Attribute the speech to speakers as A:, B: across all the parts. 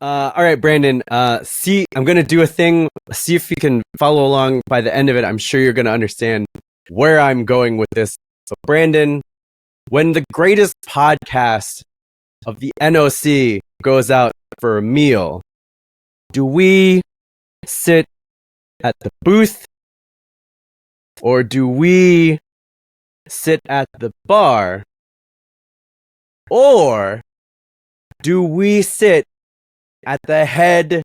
A: All right, Brandon. I'm gonna do a thing. See if you can follow along. By the end of it, I'm sure you're gonna understand where I'm going with this. So, Brandon, when the greatest podcast of the NOC goes out for a meal, do we sit at the booth or do we sit at the bar, or do we sit at the head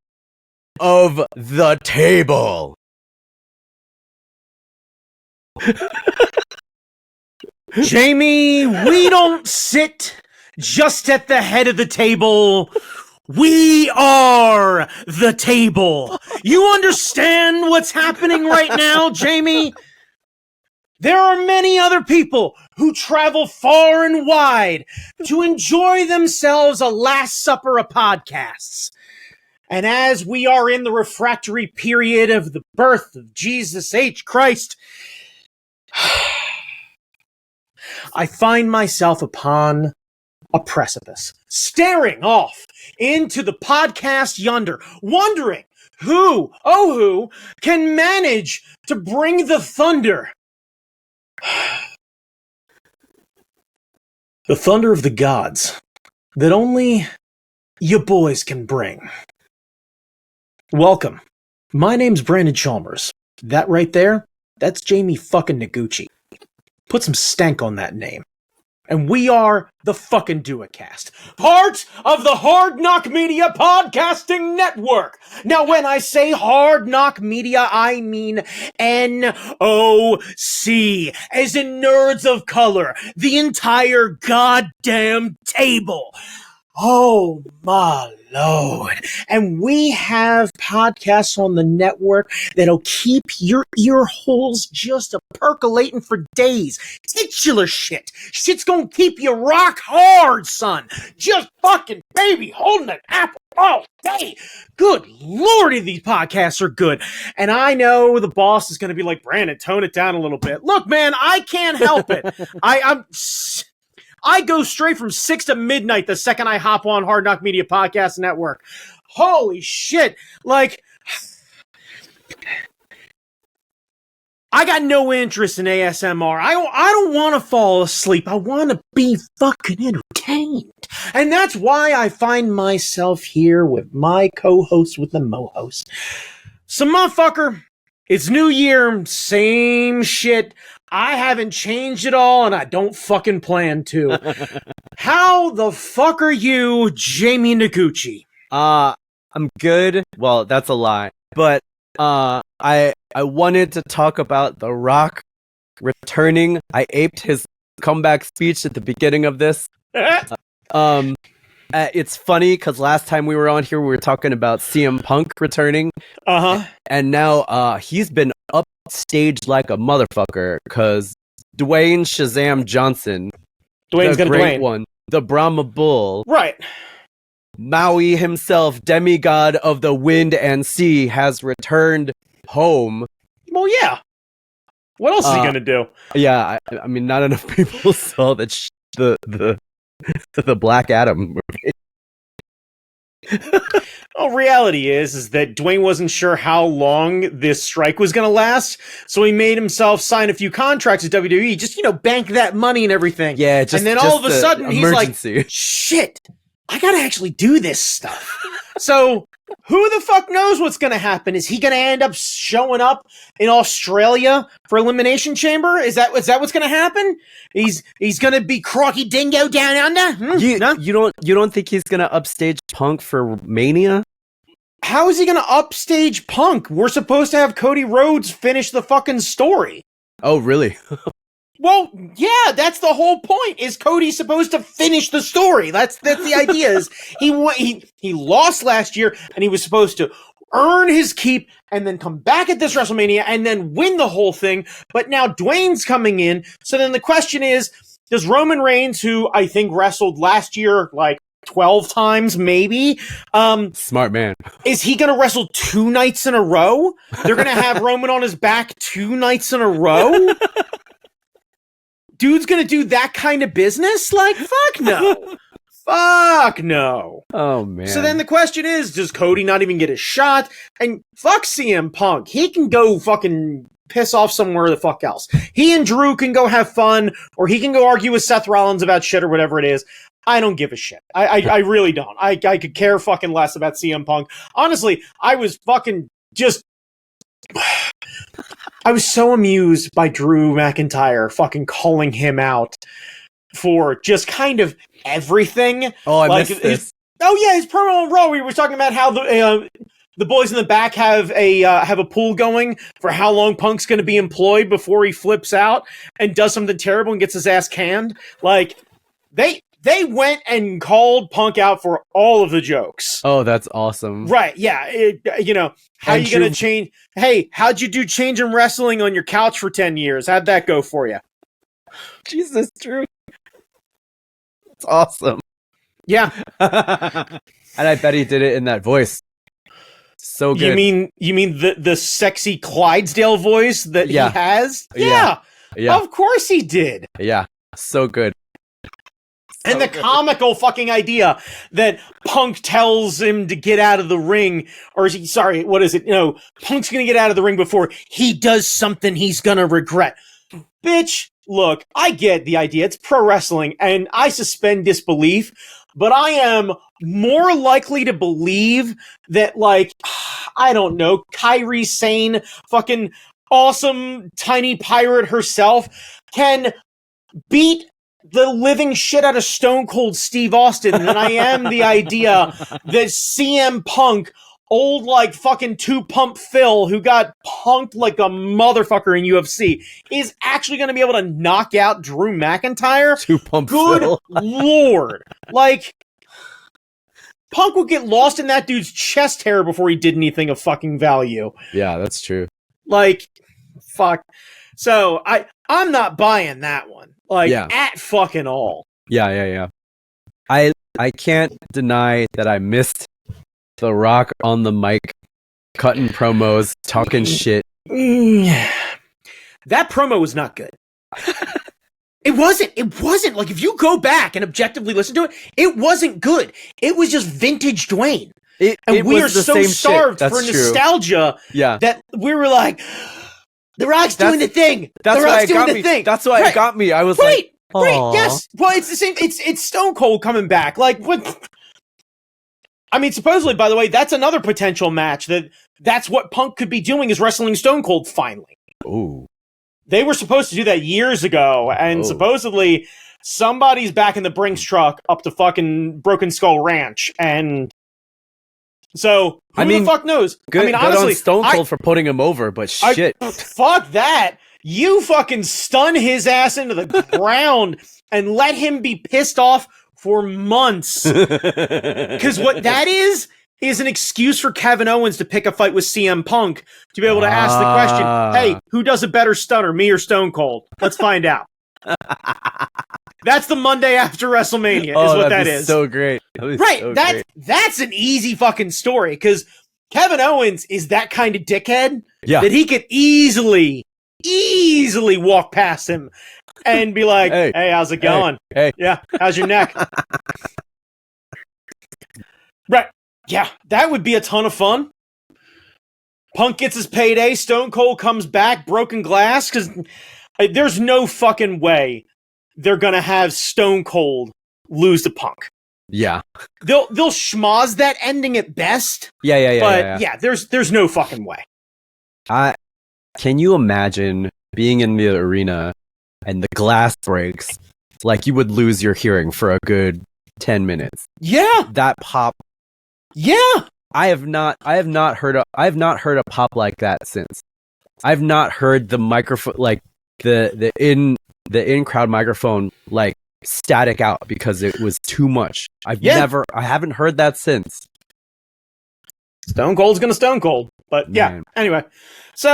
A: of the table?
B: Jamie, we don't sit just at the head of the table. We are the table. You understand what's happening right now, Jamie? There are many other people who travel far and wide to enjoy themselves a Last Supper of podcasts. And as we are in the refractory period of the birth of Jesus H. Christ, I find myself upon a precipice, staring off into the podcast yonder, wondering who can manage to bring the thunder. The thunder of the gods that only you boys can bring. Welcome. My name's Brandon Chalmers. That right there, that's Jamie fucking Noguchi. Put some stank on that name. And we are the fucking Duocast, part of the Hard Knock Media Podcasting Network. Now, when I say Hard Knock Media, I mean N-O-C, as in Nerds of Color, the entire goddamn table. Oh, my Lord. And we have podcasts on the network that'll keep your ear holes just percolating for days. Titular shit. Shit's gonna keep you rock hard, son. Just fucking baby holding an apple all day. Good Lordy, these podcasts are good. And I know the boss is gonna be like, Brandon, tone it down a little bit. Look, man, I can't help it. I go straight from 6 to midnight the second I hop on Hard Knock Media Podcast Network. Holy shit. Like, I got no interest in ASMR. I don't want to fall asleep. I want to be fucking entertained. And that's why I find myself here with my co-host with the mo-host. So, motherfucker, it's New Year, same shit. I haven't changed at all, and I don't fucking plan to. How the fuck are you, Jamie Noguchi?
A: I'm good. Well, that's a lie. But I wanted to talk about The Rock returning. I aped his comeback speech at the beginning of this. It's funny because last time we were on here, we were talking about CM Punk returning. And now he's been upstaged like a motherfucker because Dwayne Shazam Johnson,
B: Dwayne's
A: the
B: gonna
A: great
B: Dwayne.
A: one, the Brahma Bull,
B: Right.
A: Maui himself, demigod of the wind and sea, has returned home.
B: Well, yeah. What else is he gonna do?
A: Yeah, I mean, not enough people saw that the Black Adam movie.
B: Well, reality is that Dwayne wasn't sure how long this strike was going to last, so he made himself sign a few contracts with WWE, just, bank that money and everything.
A: Yeah, just
B: and then
A: just
B: all of a sudden
A: emergency.
B: he's like, shit, I got to actually do this stuff. So who the fuck knows what's going to happen? Is he going to end up showing up in Australia for Elimination Chamber? Is that what's going to happen? He's going to be Crocky Dingo down under?
A: You don't think he's gonna upstage Punk for Mania?
B: How is he going to upstage Punk? We're supposed to have Cody Rhodes finish the fucking story.
A: Oh, really?
B: Well, yeah, that's the whole point. Is Cody supposed to finish the story? That's the idea. Is he lost last year and he was supposed to earn his keep and then come back at this WrestleMania and then win the whole thing. But now Dwayne's coming in. So then the question is, does Roman Reigns, who I think wrestled last year like 12 times maybe,
A: Smart man.
B: is he going to wrestle 2 nights in a row? They're going to have Roman on his back 2 nights in a row? Dude's going to do that kind of business? Like, fuck no. Fuck no.
A: Oh man.
B: So then the question is, does Cody not even get a shot? And fuck CM Punk. He can go fucking piss off somewhere the fuck else. He and Drew can go have fun, or he can go argue with Seth Rollins about shit or whatever it is. I don't give a shit. I really don't. I could care fucking less about CM Punk. Honestly, I was fucking just... I was so amused by Drew McIntyre fucking calling him out for just kind of everything.
A: Oh, I missed this.
B: His promo on Raw. We were talking about how the boys in the back have a pool going for how long Punk's going to be employed before he flips out and does something terrible and gets his ass canned. Like they went and called Punk out for all of the jokes.
A: Oh, that's awesome.
B: Right? Yeah. How you going to change? Hey, how'd you do changing wrestling on your couch for 10 years? How'd that go for you?
A: Jesus, Drew. It's awesome.
B: Yeah.
A: And I bet he did it in that voice. So good.
B: You mean the sexy Clydesdale voice that he has? Yeah. Of course he did.
A: Yeah. So good.
B: And the comical fucking idea that Punk tells him to get out of the ring, what is it? Punk's gonna get out of the ring before he does something he's gonna regret. Bitch, look, I get the idea. It's pro wrestling, and I suspend disbelief, but I am more likely to believe that, like, I don't know, Kairi Sane, fucking awesome tiny pirate herself, can beat the living shit out of Stone Cold Steve Austin than I am the idea that CM Punk, old like fucking 2-Pump Phil, who got punked like a motherfucker in UFC, is actually going to be able to knock out Drew McIntyre.
A: 2-Pump
B: Good
A: Phil.
B: Lord. Like, Punk would get lost in that dude's chest hair before he did anything of fucking value.
A: Yeah, that's true.
B: Like, fuck. So, I'm not buying that one. Like, at fucking all.
A: Yeah. I can't deny that I missed The Rock on the mic, cutting promos, talking shit.
B: That promo was not good. It wasn't. Like, if you go back and objectively listen to it, it wasn't good. It was just vintage Dwayne. And we are so starved for nostalgia that we were like... The Rock's doing the thing.
A: That's
B: the Rock's
A: doing the thing. That's why it got me. I was like,
B: right, yes. Well, it's the same. It's Stone Cold coming back. Like, what? I mean, supposedly, by the way, that's another potential match. That's what Punk could be doing, is wrestling Stone Cold finally.
A: Ooh.
B: They were supposed to do that years ago, and supposedly somebody's back in the Brinks truck up to fucking Broken Skull Ranch, and... So, who the fuck knows?
A: Good,
B: honestly,
A: on Stone Cold for putting him over, but shit.
B: Fuck that. You fucking stun his ass into the ground and let him be pissed off for months. Because what that is an excuse for Kevin Owens to pick a fight with CM Punk to be able to ask the question, hey, who does a better stunner, me or Stone Cold? Let's find out. That's the Monday after WrestleMania, is what that is.
A: So great.
B: Right. So that's an easy fucking story, because Kevin Owens is that kind of dickhead that he could easily walk past him and be like, hey how's it going?
A: Hey.
B: Yeah, how's your neck? Right. Yeah, that would be a ton of fun. Punk gets his payday, Stone Cold comes back, broken glass, because there's no fucking way they're gonna have Stone Cold lose to Punk.
A: Yeah.
B: They'll schmoz that ending at best.
A: Yeah.
B: But there's no fucking way.
A: Can you imagine being in the arena and the glass breaks, like you would lose your hearing for a good 10 minutes?
B: Yeah.
A: That pop.
B: Yeah.
A: I have not heard a pop like that since. I've not heard the microphone, like the in-crowd microphone, like static out because it was too much. I haven't heard that since.
B: Stone Cold's gonna Stone Cold. But anyway. So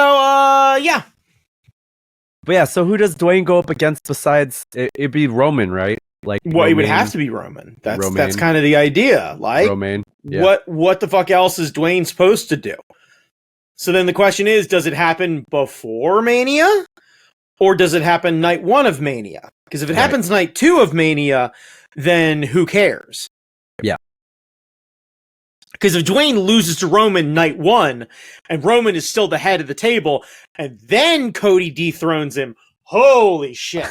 A: But yeah, so who does Dwayne go up against besides it'd be Roman, right? Like,
B: well, he would have to be Roman. That's kind of the idea. Like,
A: Roman. Yeah.
B: What the fuck else is Dwayne supposed to do? So then the question is, does it happen before Mania? Or does it happen night 1 of Mania? Because if it happens night 2 of Mania, then who cares?
A: Yeah.
B: Because if Dwayne loses to Roman night 1, and Roman is still the head of the table, and then Cody dethrones him, holy shit.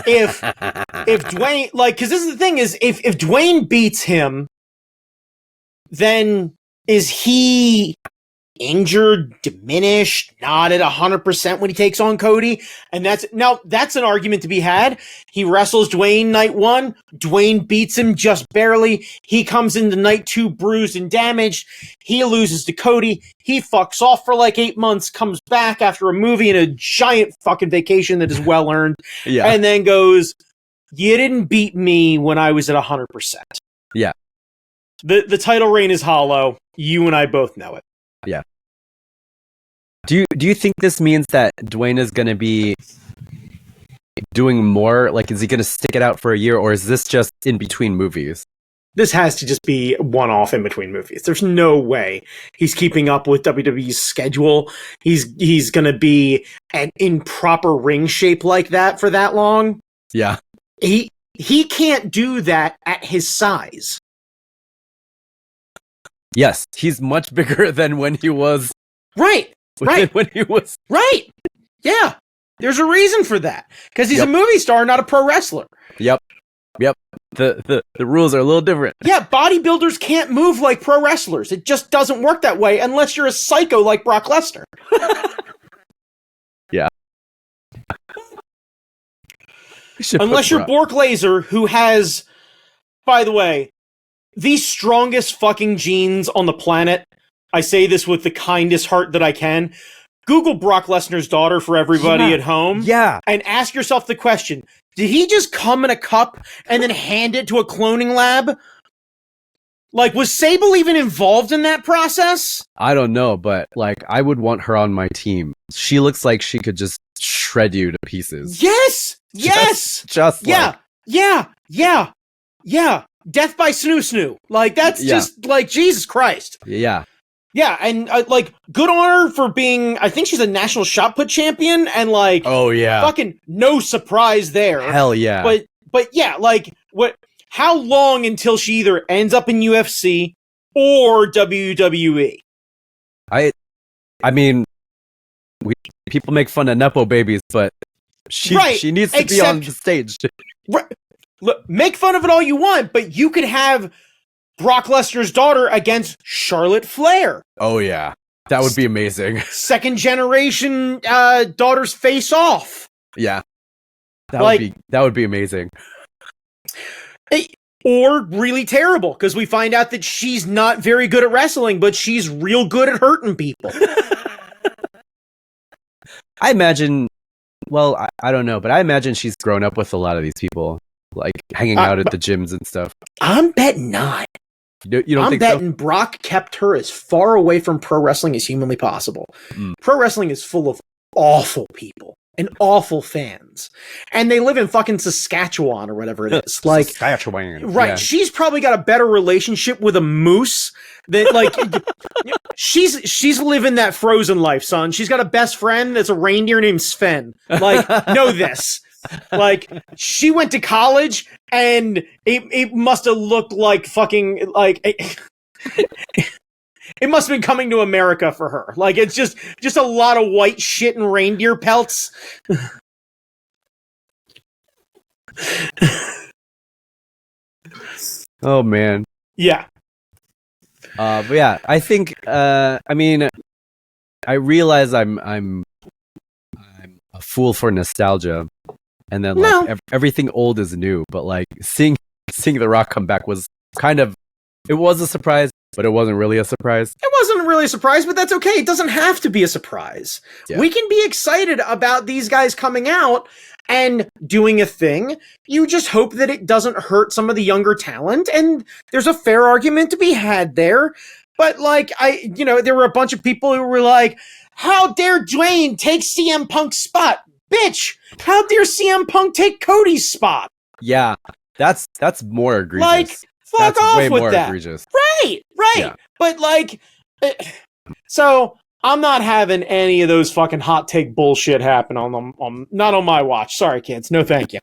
B: if Dwayne, like, because this is the thing, is if Dwayne beats him, then is he injured, diminished, not at 100% when he takes on Cody? And that's an argument to be had. He wrestles Dwayne night 1, Dwayne beats him just barely, he comes into night 2 bruised and damaged, he loses to Cody, he fucks off for like 8 months, comes back after a movie and a giant fucking vacation that is well earned, and then goes, you didn't beat me when I was at 100%.
A: Yeah.
B: The title reign is hollow. You and I both know it.
A: Yeah. Do you think this means that Dwayne is going to be doing more? Like, is he going to stick it out for a year, or is this just in between movies?
B: This has to just be one-off in between movies. There's no way he's keeping up with WWE's schedule. He's going to be in proper ring shape like that for that long.
A: Yeah.
B: He can't do that at his size.
A: Yes, he's much bigger than when he was.
B: Right.
A: When he was.
B: Right. Yeah. There's a reason for that. Because he's a movie star, not a pro wrestler.
A: Yep. The rules are a little different.
B: Yeah, bodybuilders can't move like pro wrestlers. It just doesn't work that way unless you're a psycho like Brock Lesnar.
A: Yeah.
B: Unless you're Bork Laser, who has, by the way, the strongest fucking genes on the planet. I say this with the kindest heart that I can. Google Brock Lesnar's daughter for everybody at home.
A: Yeah.
B: And ask yourself the question, did he just come in a cup and then hand it to a cloning lab? Like, was Sable even involved in that process?
A: I don't know, but, like, I would want her on my team. She looks like she could just shred you to pieces.
B: Yes!
A: Just
B: Yeah! Death by Snoo Snoo. Like, that's just, like, Jesus Christ.
A: Yeah.
B: Yeah, and, like, good on her for being, I think she's a national shot put champion, and, like,
A: oh, yeah.
B: Fucking no surprise there.
A: Hell yeah.
B: But yeah, like, how long until she either ends up in UFC or WWE?
A: I mean, people make fun of Nepo babies, but she needs to be on the stage.
B: Right. Look, make fun of it all you want, but you could have Brock Lesnar's daughter against Charlotte Flair.
A: Oh yeah, that would be amazing.
B: Second generation daughters face off.
A: Yeah, that would be amazing.
B: Or really terrible, because we find out that she's not very good at wrestling, but she's real good at hurting people.
A: I imagine. Well, I don't know, but I imagine she's grown up with a lot of these people, like hanging out at the gyms and stuff.
B: I'm betting not.
A: You don't think so?
B: I'm betting Brock kept her as far away from pro wrestling as humanly possible. Pro wrestling is full of awful people and awful fans. And they live in fucking Saskatchewan or whatever it is. Like,
A: Saskatchewan.
B: Right.
A: Yeah.
B: She's probably got a better relationship with a moose that, like, she's living that frozen life, son. She's got a best friend that's a reindeer named Sven. Like, know this. Like, she went to college and it must have looked like fucking, like, it must have been coming to America for her. Like, it's just a lot of white shit and reindeer pelts.
A: Oh man.
B: Yeah.
A: But yeah, I think. I mean, I realize I'm a fool for nostalgia, and then like everything old is new. But like seeing The Rock come back was kind of, it was a surprise, but it wasn't really a surprise.
B: It wasn't really a surprise, but that's okay. It doesn't have to be a surprise. Yeah. We can be excited about these guys coming out and doing a thing. You just hope that it doesn't hurt some of the younger talent, and there's a fair argument to be had there. But like, there were a bunch of people who were like, how dare Dwayne take CM Punk's spot? Bitch, how dare CM Punk take Cody's spot?
A: Yeah, that's more egregious.
B: Like, fuck
A: that's
B: off
A: way
B: with
A: more
B: that.
A: Egregious.
B: Right. Yeah. But like, so I'm not having any of those fucking hot take bullshit happen not on my watch. Sorry, kids. No, thank you.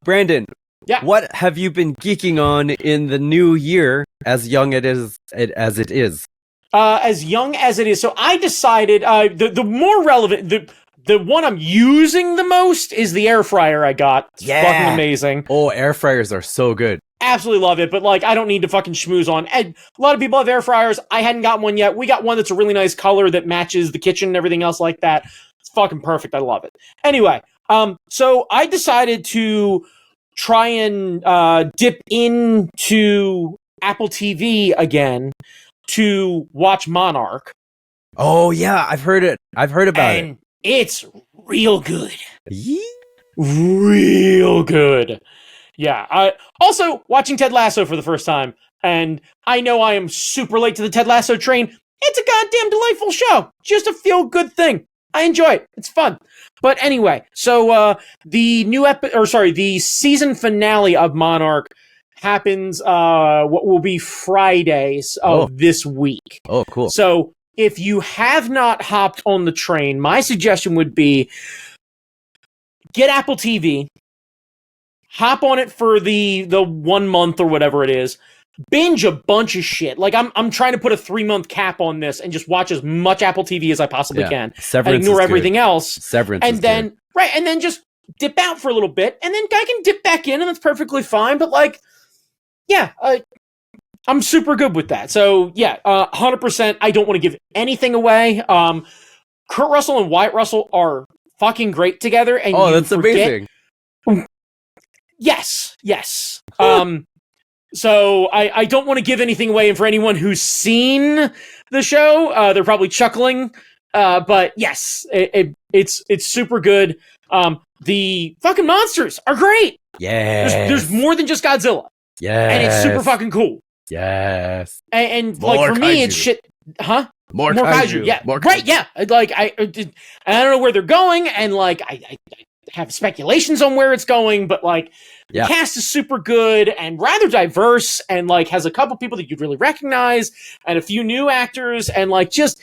A: Brandon,
B: Yeah.
A: what have you been geeking on in the new year, as young as it is?
B: As young as it is. So I decided the more relevant the one I'm using the most is the air fryer I got. It's fucking amazing.
A: Oh, air fryers are so good.
B: Absolutely love it, but like I don't need to fucking schmooze on. And a lot of people have air fryers. I hadn't gotten one yet. We got one that's a really nice color that matches the kitchen and everything else like that. It's fucking perfect. I love it. Anyway, so I decided to try and dip into Apple TV again to watch Monarch.
A: Oh yeah, I've heard it. I've heard about it.
B: And it's real good.
A: Yee.
B: Real good. Yeah. I also watching Ted Lasso for the first time, and I know I am super late to the Ted Lasso train. It's a goddamn delightful show. Just a feel good thing. I enjoy it. It's fun. But anyway, so the season finale of Monarch happens what will be Fridays of this week.
A: Oh, cool.
B: So if you have not hopped on the train, my suggestion would be get Apple TV, hop on it for the 1 month or whatever it is, binge a bunch of shit. Like I'm trying to put a 3-month cap on this and just watch as much Apple TV as I possibly can.
A: Severance
B: and ignore everything else.
A: Severance
B: and then
A: good.
B: Right, and then just dip out for a little bit, and then I can dip back in, and that's perfectly fine. But like, yeah, I'm super good with that. So yeah, 100%. I don't want to give anything away. Kurt Russell and Wyatt Russell are fucking great together. And
A: that's amazing.
B: Yes. So I don't want to give anything away, and for anyone who's seen the show, they're probably chuckling. But yes, it's super good. The fucking monsters are great.
A: Yeah.
B: There's more than just Godzilla.
A: Yeah.
B: And it's super fucking cool.
A: Yes.
B: And like for me, it's shit. Huh?
A: More kaiju.
B: Yeah.
A: More
B: right.
A: kaiju.
B: Yeah. Like I don't know where they're going, and like I have speculations on where it's going, but like the cast is super good and rather diverse, and like has a couple people that you'd really recognize, and a few new actors, and like just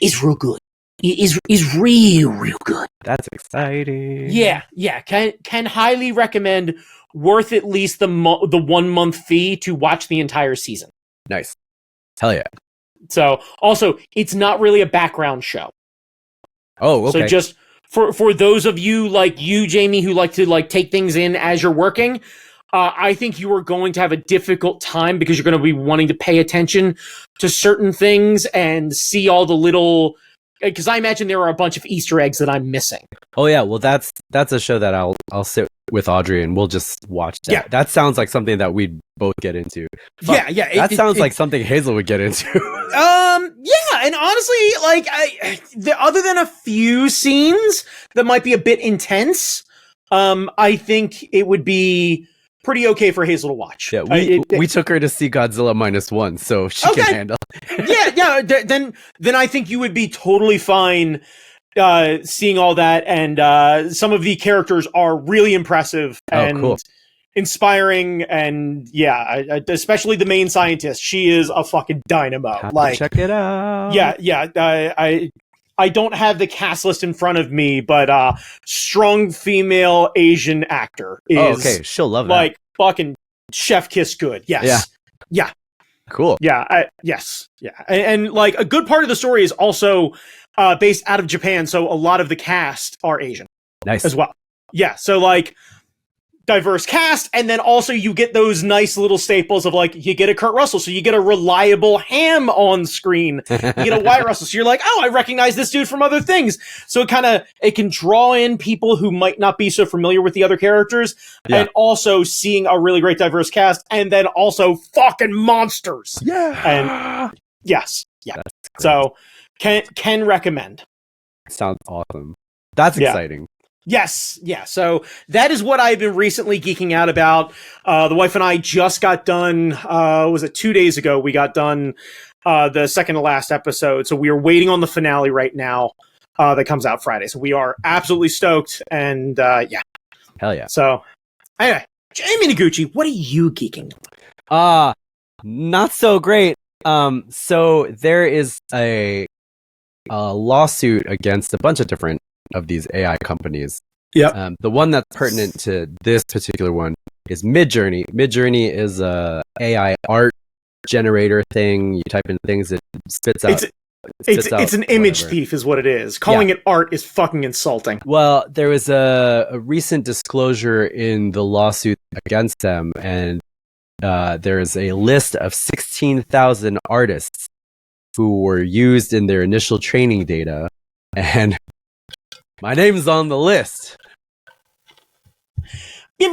B: is real good. Is real good.
A: That's exciting.
B: Yeah. Can highly recommend. Worth at least the 1 month fee to watch the entire season.
A: Nice. Hell yeah.
B: So also, it's not really a background show.
A: Oh, okay.
B: So just for those of you like you, Jamie, who like to like take things in as you're working, I think you are going to have a difficult time because you're going to be wanting to pay attention to certain things and see all the little. Because I imagine there are a bunch of Easter eggs that I'm missing.
A: Oh yeah, well that's a show that I'll sit with Audrey and we'll just watch that. Yeah. That sounds like something that we'd both get into.
B: Fuck, yeah.
A: That sounds like something Hazel would get into.
B: Yeah, and honestly, like other than a few scenes that might be a bit intense, I think it would be pretty okay for Hazel to watch.
A: Yeah, we took her to see Godzilla -1, so she can handle.
B: yeah. Then I think you would be totally fine seeing all that, and some of the characters are really impressive and inspiring, and especially the main scientist. She is a fucking dynamo.
A: Check it out.
B: Yeah. I don't have the cast list in front of me, but strong female Asian actor is
A: okay. She'll love that.
B: Like fucking chef kiss good. Yes. Yeah.
A: Cool.
B: Yeah. Yes. Yeah. And like a good part of the story is also based out of Japan, so a lot of the cast are Asian.
A: Nice.
B: As well. Yeah. So like diverse cast, and then also you get those nice little staples of like you get a Kurt Russell, so you get a reliable Ham on screen. You get a Wyatt Russell, so you're like, oh, I recognize this dude from other things. So it can draw in people who might not be so familiar with the other characters, and also seeing a really great diverse cast, and then also fucking monsters.
A: Yeah.
B: And yes, yeah. So can recommend.
A: Sounds awesome. That's exciting.
B: Yes, yeah. So that is what I've been recently geeking out about. The wife and I just got done, was it 2 days ago? We got done the second to last episode. So we are waiting on the finale right now that comes out Friday. So we are absolutely stoked. And yeah.
A: Hell yeah.
B: So anyway, Jamie Noguchi, what are you geeking on?
A: Not so great. So there is a lawsuit against a bunch of different of these AI companies.
B: Yep.
A: The one that's pertinent to this particular one is Midjourney. Midjourney is a AI art generator thing. You type in things, it spits out.
B: It's an image thief, is what it is. Calling it art is fucking insulting.
A: Well, there was a recent disclosure in the lawsuit against them, and there is a list of 16,000 artists who were used in their initial training data, and my name's on the list.
B: Yeah,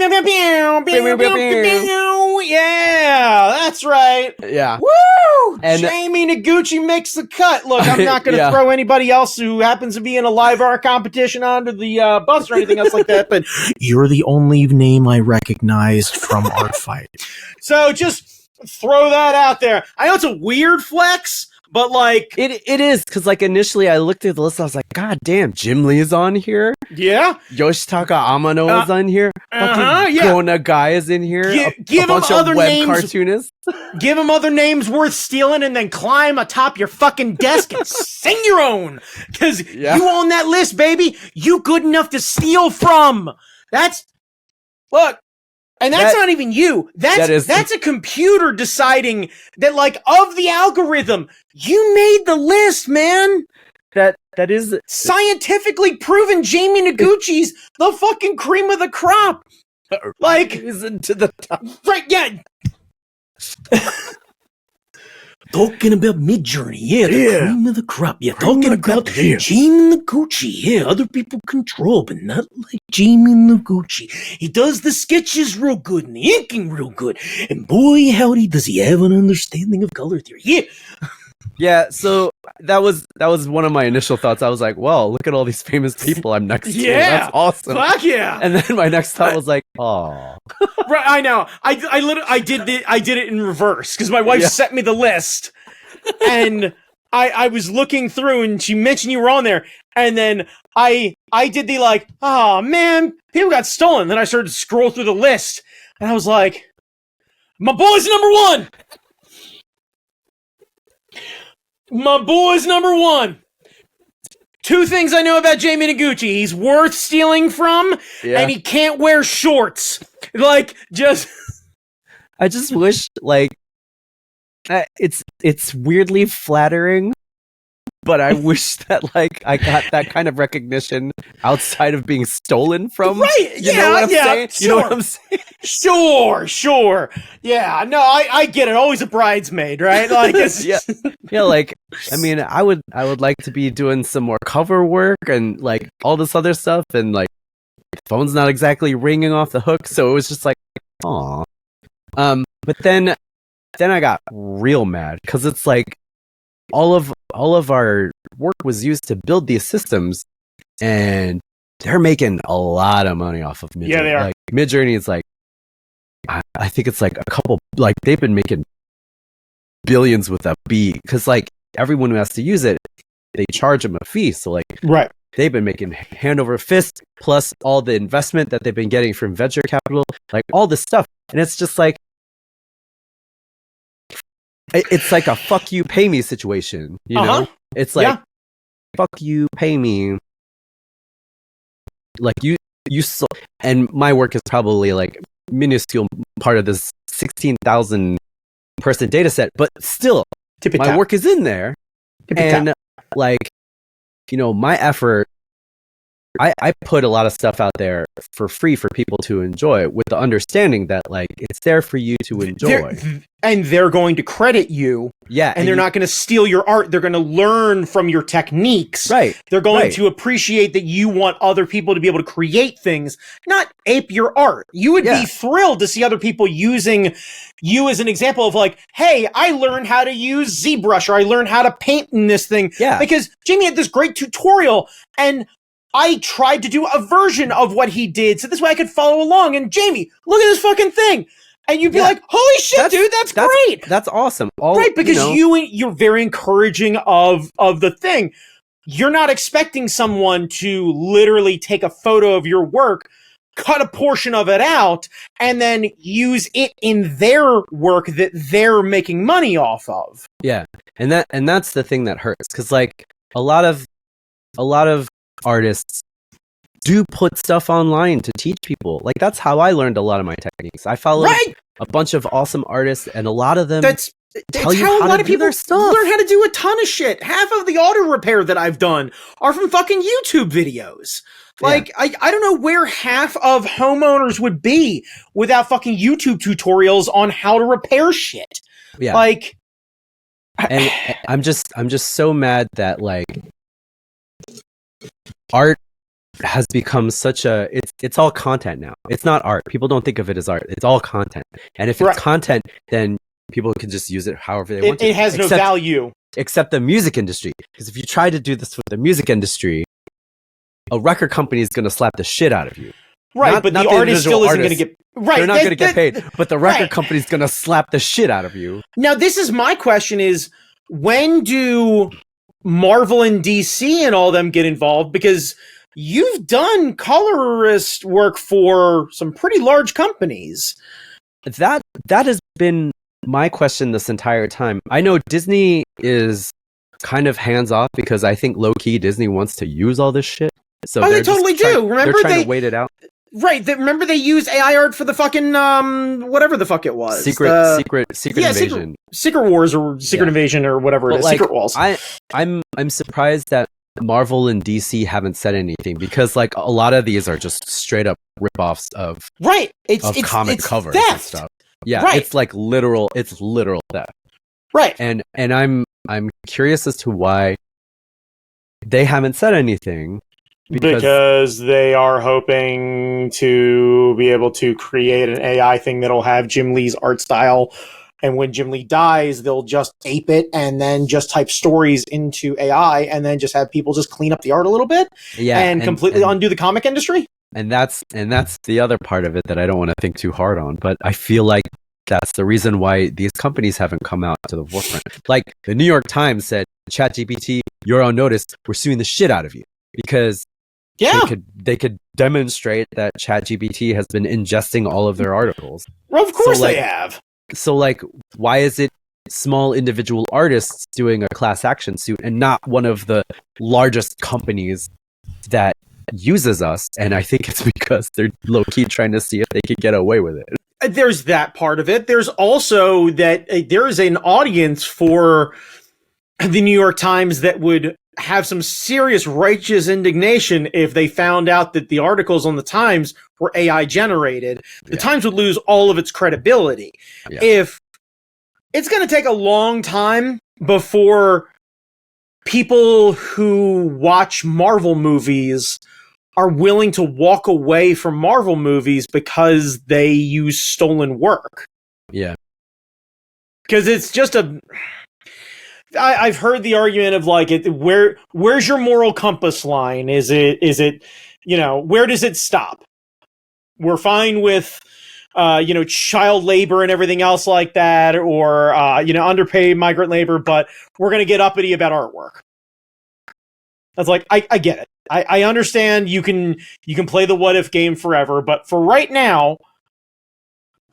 B: that's right.
A: Yeah.
B: Woo!
A: And
B: Jamie Noguchi makes the cut. Look, I'm not going to throw anybody else who happens to be in a live art competition onto the bus or anything else like that, but you're the only name I recognized from Art Fight. So just throw that out there. I know it's a weird flex, but like
A: it is, because like initially I looked at the list, I was like, God damn, Jim Lee's on here.
B: Yeah.
A: Yoshitaka Amano is on here. Fucking
B: yeah.
A: Gona Guy is in here.
B: Give
A: a bunch
B: him
A: of
B: other
A: web
B: names.
A: Cartoonists.
B: Give him other names worth stealing, and then climb atop your fucking desk and sing your own. Because you on that list, baby. You good enough to steal from. Look. And that's not even you. That's a computer deciding that, like, of the algorithm, you made the list, man.
A: That is
B: scientifically proven. Jamie Noguchi's the fucking cream of the crop. Like,
A: risen to the top.
B: Right? Yeah. Talking about Midjourney, the cream of the crop. Yeah, talking about Jamie Noguchi. Yeah, other people control, but not like Jamie Noguchi. He does the sketches real good and the inking real good. And boy, howdy, does he have an understanding of color theory. Yeah.
A: Yeah, so that was one of my initial thoughts. I was like, well, look at all these famous people I'm next to. That's awesome.
B: Fuck yeah.
A: And then my next thought was like, oh.
B: Right, I know. I did it in reverse, because my wife sent me the list, and I was looking through, and she mentioned you were on there, and then I did the like, oh man, people got stolen. Then I started to scroll through the list, and I was like, my boy's number one. My boy's number one. Two things I know about Jamie Noguchi. He's worth stealing from, and he can't wear shorts. Like, just...
A: I just wish, like... It's weirdly flattering, but I wish that, like, I got that kind of recognition outside of being stolen from.
B: Right,
A: you know what I'm saying?
B: Sure.
A: You know what I'm saying?
B: Sure. Yeah, no, I get it. Always a bridesmaid, right? Like, it's...
A: like, I mean, I would like to be doing some more cover work and, like, all this other stuff, and, like, the phone's not exactly ringing off the hook, so it was just like, aw. But then I got real mad, because it's like, all of our work was used to build these systems, and they're making a lot of money off of Midjourney.
B: Yeah, they are.
A: Like, Midjourney is like, I think it's like a couple, like, they've been making billions with that B, because, like, everyone who has to use it, they charge them a fee. So, like,
B: right,
A: they've been making hand over fist, plus all the investment that they've been getting from venture capital, like, all this stuff. And it's just like, it's like a fuck you, pay me situation, you know? It's like, fuck you, pay me. Like, you and my work is probably, like, minuscule part of this 16,000 person data set, but still, my work is in there. And, like, you know, my effort, I put a lot of stuff out there for free for people to enjoy, with the understanding that, like, it's there for you to enjoy.
B: And they're going to credit you.
A: Yeah.
B: And they're not going to steal your art. They're going to learn from your techniques.
A: Right.
B: They're going to appreciate that you want other people to be able to create things, not ape your art. You would be thrilled to see other people using you as an example of, like, hey, I learned how to use ZBrush, or I learned how to paint in this thing.
A: Yeah.
B: Because Jamie had this great tutorial, and I tried to do a version of what he did, so this way I could follow along. And Jamie, look at this fucking thing. And you'd be like, holy shit, dude, that's great.
A: That's awesome.
B: Right, because you're very encouraging of the thing. You're not expecting someone to literally take a photo of your work, cut a portion of it out and then use it in their work that they're making money off of.
A: Yeah. And that's the thing that hurts, because like a lot of artists do put stuff online to teach people. Like that's how I learned a lot of my techniques. I followed a bunch of awesome artists, and a lot of them tell you how to do their stuff.
B: Learn how to do a ton of shit. Half of the auto repair that I've done are from fucking YouTube videos. Like, yeah. I don't know where half of homeowners would be without fucking YouTube tutorials on how to repair shit.
A: Yeah.
B: Like,
A: and I'm just so mad that like art has become such a it's all content now. It's not art. People don't think of it as art. It's all content. And if it's content, then people can just use it however they want to.
B: It has no value.
A: Except the music industry. Because if you try to do this with the music industry, a record company is going to slap the shit out of you.
B: Right, but the artist still isn't going to get... Right,
A: they're not going to get paid, but the record company is going to slap the shit out of you.
B: Now, this is my question is, when do Marvel and DC and all them get involved? Because you've done colorist work for some pretty large companies.
A: That has been my question this entire time. I know Disney is kind of hands off because I think low key Disney wants to use all this shit. So
B: they totally do. Remember
A: they're trying to wait it out.
B: Right. Remember they used AI art for the fucking whatever the fuck it was.
A: Secret Invasion.
B: Secret Wars or Secret Invasion or whatever it is. Like, Secret Walls.
A: I'm surprised that Marvel and DC haven't said anything, because like a lot of these are just straight up ripoffs of comic covers and stuff. Yeah, right. It's literal theft.
B: Right.
A: And I'm curious as to why they haven't said anything.
B: Because they are hoping to be able to create an AI thing that'll have Jim Lee's art style. And when Jim Lee dies, they'll just ape it and then just type stories into AI and then just have people just clean up the art a little bit and completely undo the comic industry.
A: And that's the other part of it that I don't want to think too hard on. But I feel like that's the reason why these companies haven't come out to the forefront. Like the New York Times said, ChatGPT, you're on notice. We're suing the shit out of you, because they could demonstrate that ChatGPT has been ingesting all of their articles.
B: Well, of course they have.
A: So, like, why is it small individual artists doing a class action suit and not one of the largest companies that uses us? And I think it's because they're low-key trying to see if they can get away with it.
B: There's that part of it. There's also that there is an audience for the New York Times that would have some serious righteous indignation if they found out that the articles on the Times were AI generated. The Times would lose all of its credibility. If it's going to take a long time before people who watch Marvel movies are willing to walk away from Marvel movies because they use stolen work.
A: Yeah.
B: Because it's just I've heard the argument of like, where's your moral compass line? Is it, where does it stop? We're fine with, child labor and everything else like that, or, underpaid migrant labor, but we're going to get uppity about artwork. That's like, I get it. I understand you can play the what if game forever, but for right now,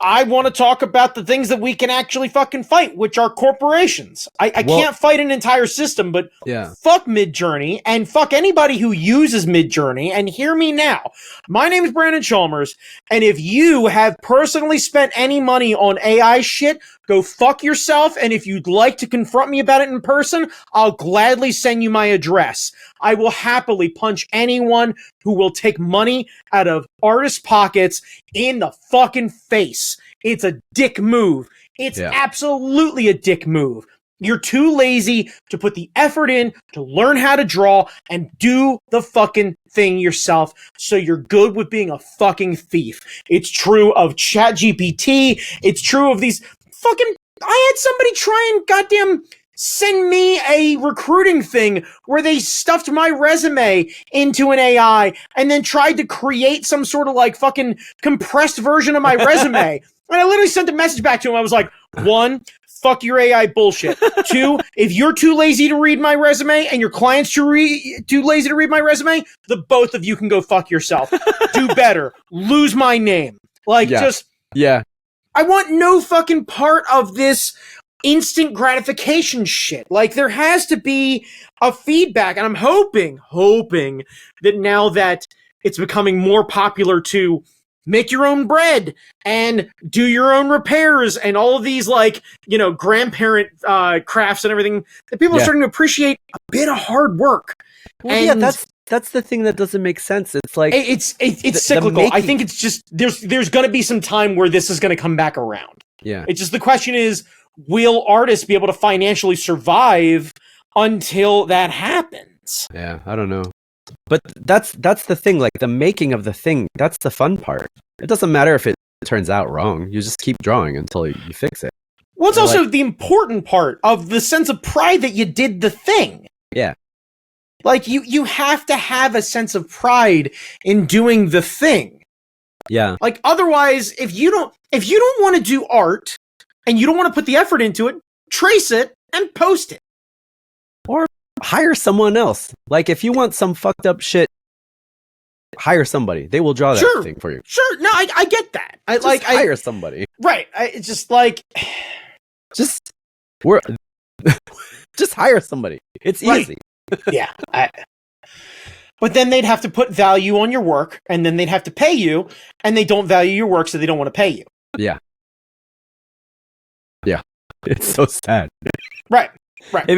B: I want to talk about the things that we can actually fucking fight, which are corporations. I can't fight an entire system, but fuck Midjourney and fuck anybody who uses Midjourney. And hear me now. My name is Brandon Chalmers, and if you have personally spent any money on AI shit, go fuck yourself. And if you'd like to confront me about it in person, I'll gladly send you my address. I will happily punch anyone who will take money out of artists' pockets in the fucking face. It's a dick move. It's absolutely a dick move. You're too lazy to put the effort in to learn how to draw and do the fucking thing yourself, so you're good with being a fucking thief. It's true of ChatGPT. It's true of these fucking... I had somebody try and goddamn send me a recruiting thing where they stuffed my resume into an AI and then tried to create some sort of like fucking compressed version of my resume. And I literally sent a message back to him. I was like, one, fuck your AI bullshit. 2, if you're too lazy to read my resume and your client's too lazy to read my resume, the both of you can go fuck yourself. Do better. Lose my name. Like, just...
A: Yeah.
B: I want no fucking part of this instant gratification shit. Like, there has to be a feedback, and I'm hoping that now that it's becoming more popular to make your own bread and do your own repairs and all of these, like, you know, grandparent crafts and everything, that people are starting to appreciate a bit of hard work.
A: Well, and that's the thing that doesn't make sense. It's like
B: it's cyclical. I think it's just there's going to be some time where this is going to come back around. Yeah. It's just the question is, will artists be able to financially survive until that happens?
A: Yeah, I don't know. But that's the thing, like the making of the thing, that's the fun part. It doesn't matter if it turns out wrong. You just keep drawing until you fix it.
B: Well, it's also the important part of the sense of pride that you did the thing.
A: Yeah.
B: Like, you have to have a sense of pride in doing the thing.
A: Yeah.
B: Like, otherwise, if you don't want to do art and you don't want to put the effort into it, trace it and post it.
A: Or hire someone else. Like, if you want some fucked up shit, hire somebody. They will draw that thing for you.
B: Sure. No, I get that.
A: Hire somebody.
B: Right. It's just like...
A: Just hire somebody. It's easy.
B: Yeah. But then they'd have to put value on your work, and then they'd have to pay you, and they don't value your work, so they don't want to pay you.
A: Yeah. Yeah. It's so sad.
B: Right.
A: It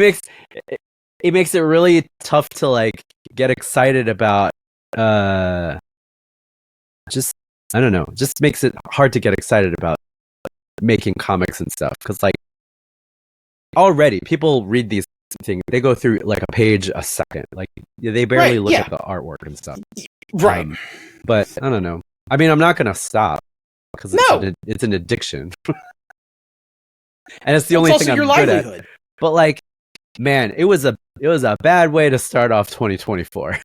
A: makes it really tough to, like, get excited about just makes it hard to get excited about making comics and stuff, because, like, already people read these things, they go through like a page a second, like they barely look at the artwork and stuff.
B: Right.
A: But I don't know. I mean, I'm not gonna stop because it's an addiction, and it's the only thing I'm good at. But, like, man, it was a bad way to start off 2024.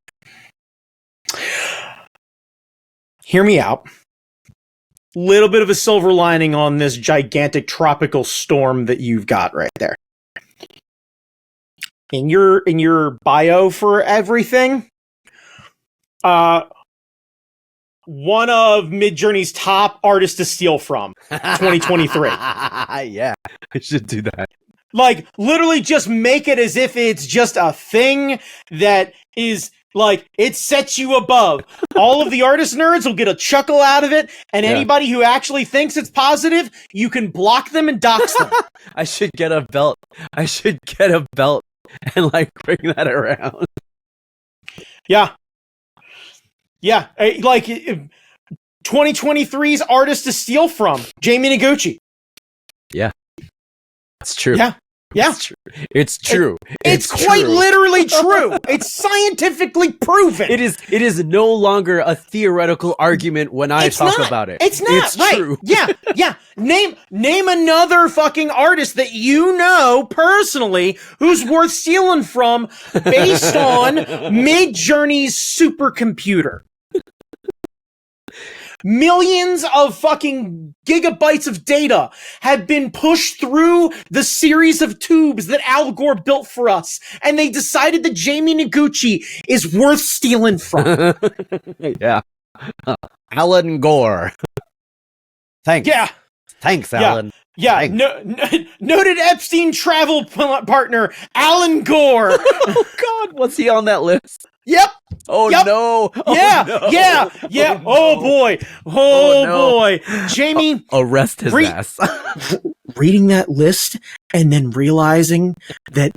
B: Hear me out. Little bit of a silver lining on this gigantic tropical storm that you've got right there. In your bio for everything, one of Midjourney's top artists to steal from 2023.
A: Yeah, I should do that.
B: Like, literally just make it as if it's just a thing that is, like, it sets you above. All of the artist nerds will get a chuckle out of it, and anybody who actually thinks it's positive, you can block them and dox them.
A: I should get a belt and, like, bring that around.
B: Yeah. Yeah, like, 2023's artist to steal from, Jamie Noguchi.
A: Yeah. It's true.
B: Yeah.
A: It's true.
B: It's quite literally true. It's scientifically proven.
A: It is no longer a theoretical argument when I talk about it.
B: It's not.
A: It's
B: right.
A: True.
B: Yeah. Name another fucking artist that you know personally who's worth stealing from based on Midjourney's supercomputer. Millions of fucking gigabytes of data have been pushed through the series of tubes that Al Gore built for us, and they decided that Jamie Noguchi is worth stealing from.
A: Yeah. Alan Gore. Thanks.
B: Yeah.
A: Thanks, Alan.
B: Yeah. Noted Epstein travel partner, Alan Gore.
A: Oh, God. Was he on that list?
B: Yep.
A: Oh,
B: yep.
A: no. Oh,
B: yeah.
A: no.
B: Yeah. Oh, boy. Oh, boy. Jamie.
A: Arrest his ass.
B: Reading that list and then realizing that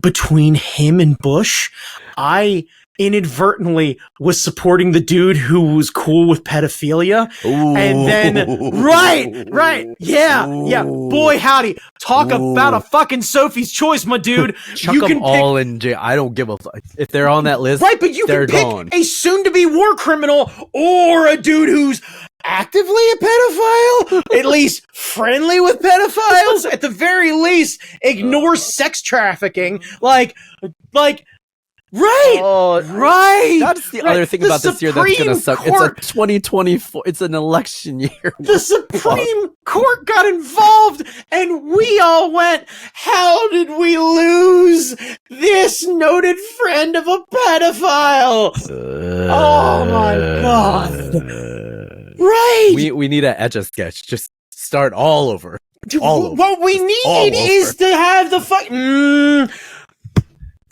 B: between him and Bush, I inadvertently was supporting the dude who was cool with pedophilia.
A: Ooh.
B: And then, right. Yeah. Boy, howdy. Talk about a fucking Sophie's Choice, my dude.
A: Chuck them all in jail. I don't give a fuck. If they're on that list,
B: right, but you can pick a soon-to-be war criminal or a dude who's actively a pedophile, at least friendly with pedophiles, at the very least, ignore sex trafficking. Like, Right.
A: Oh,
B: Right.
A: That's the
B: right.
A: other thing about this year that's gonna suck.
B: Court,
A: it's a 2024. It's an election year.
B: The Supreme Court got involved, and we all went, "How did we lose this noted friend of a pedophile?" Oh my god! Right.
A: We need an Etch a Sketch. Just start all over.
B: What we need is to have the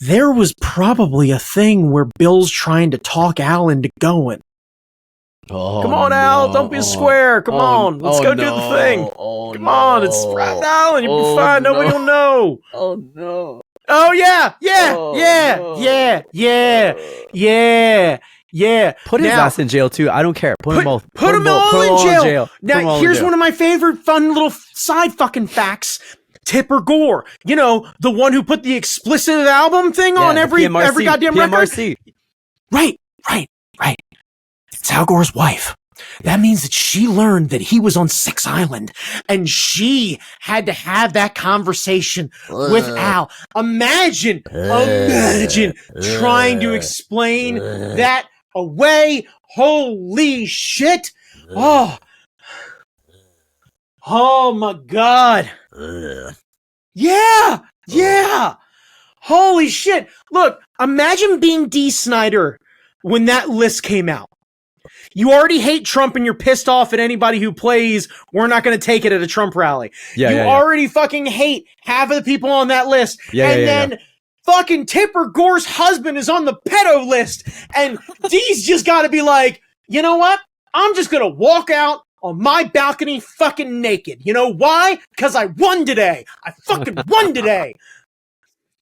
B: There was probably a thing where Bill's trying to talk Al into going.
A: Oh,
B: come on, Al, don't be a square. Come on, let's go do the thing. Come on, it's Rhode Island. You'll be fine. Nobody will know.
A: Oh no.
B: Oh yeah.
A: Put his ass in jail too. I don't care. Put them both.
B: Put them all in jail. Now, here's one of my favorite fun little side fucking facts. Tipper Gore, you know, the one who put the explicit album thing on every goddamn record. Right. It's Al Gore's wife. That means that she learned that he was on Six Island, and she had to have that conversation with Al. Imagine trying to explain that away. Holy shit. Oh my god. Yeah. Holy shit. Look, imagine being Dee Snider when that list came out. You already hate Trump and you're pissed off at anybody who plays "We're not going to take it" at a Trump rally. You already fucking hate half of the people on that list. Then fucking Tipper Gore's husband is on the pedo list. And Dee's just got to be like, you know what? I'm just going to walk out on my balcony fucking naked. You know why? Because I won today. I fucking won today.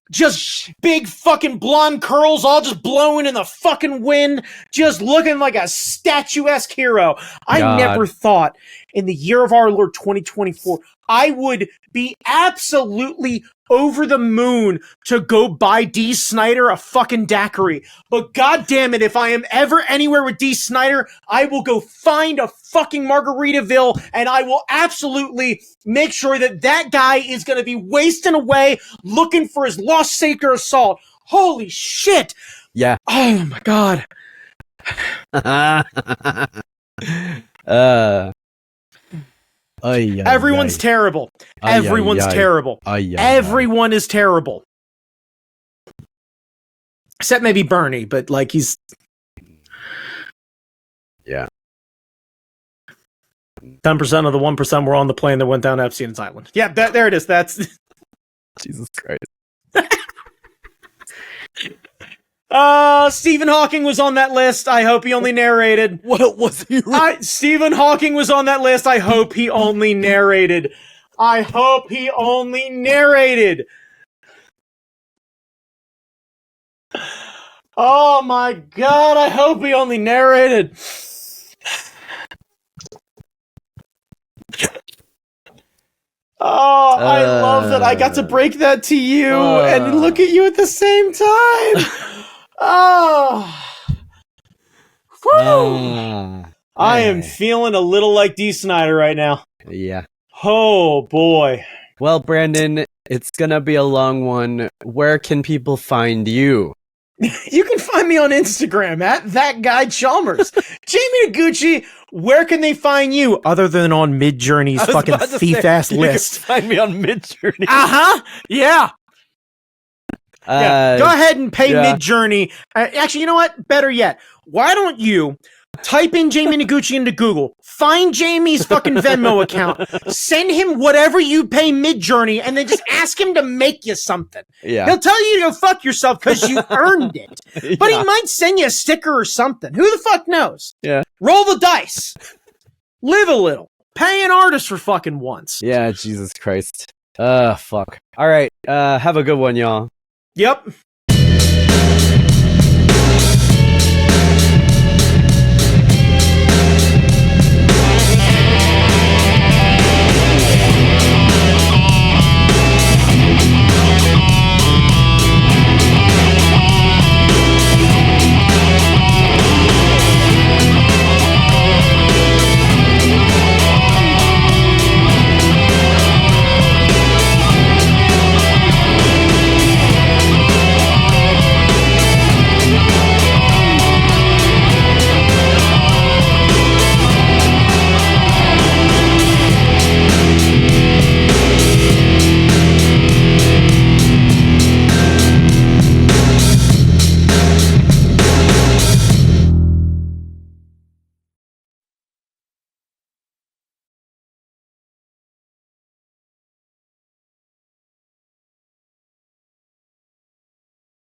B: Just big fucking blonde curls all just blowing in the fucking wind, just looking like a statuesque hero. I never thought in the year of our Lord 2024 I would be absolutely over the moon to go buy Dee Snider a fucking daiquiri. But goddamn it, if I am ever anywhere with Dee Snider, I will go find a fucking Margaritaville, and I will absolutely make sure that that guy is going to be wasting away looking for his lost sacred assault. Holy shit.
A: Yeah.
B: Oh my god. Everyone's terrible. Everyone's terrible. Everyone is terrible. Except maybe Bernie, but like he's...
A: Yeah.
B: 10% of the 1% were on the plane that went down Epstein's Island. Yeah, there it is. That's...
A: Jesus Christ.
B: Stephen Hawking was on that list. I hope he only narrated.
A: What was he?
B: Stephen Hawking was on that list. I hope he only narrated. I hope he only narrated. Oh my god, I hope he only narrated. Oh, I love that I got to break that to you and look at you at the same time. Oh. I am feeling a little like Dee Snider right now.
A: Yeah.
B: Oh, boy.
A: Well, Brandon, it's gonna be a long one. Where can people find you?
B: You can find me on Instagram at @ThatGuyChalmers. Jamie Noguchi, where can they find you other than on Midjourney's fucking thief-ass list?
A: You can find me on Midjourney.
B: Yeah. Go ahead and pay Midjourney. Actually, you know what? Better yet, why don't you type in Jamie Noguchi into Google, find Jamie's fucking Venmo account, send him whatever you pay Midjourney, and then just ask him to make you something.
A: Yeah.
B: He'll tell you to go fuck yourself because you earned it. But he might send you a sticker or something. Who the fuck knows?
A: Yeah.
B: Roll the dice. Live a little. Pay an artist for fucking once.
A: Yeah, Jesus Christ. Fuck. All right. Have a good one, y'all.
B: Yep.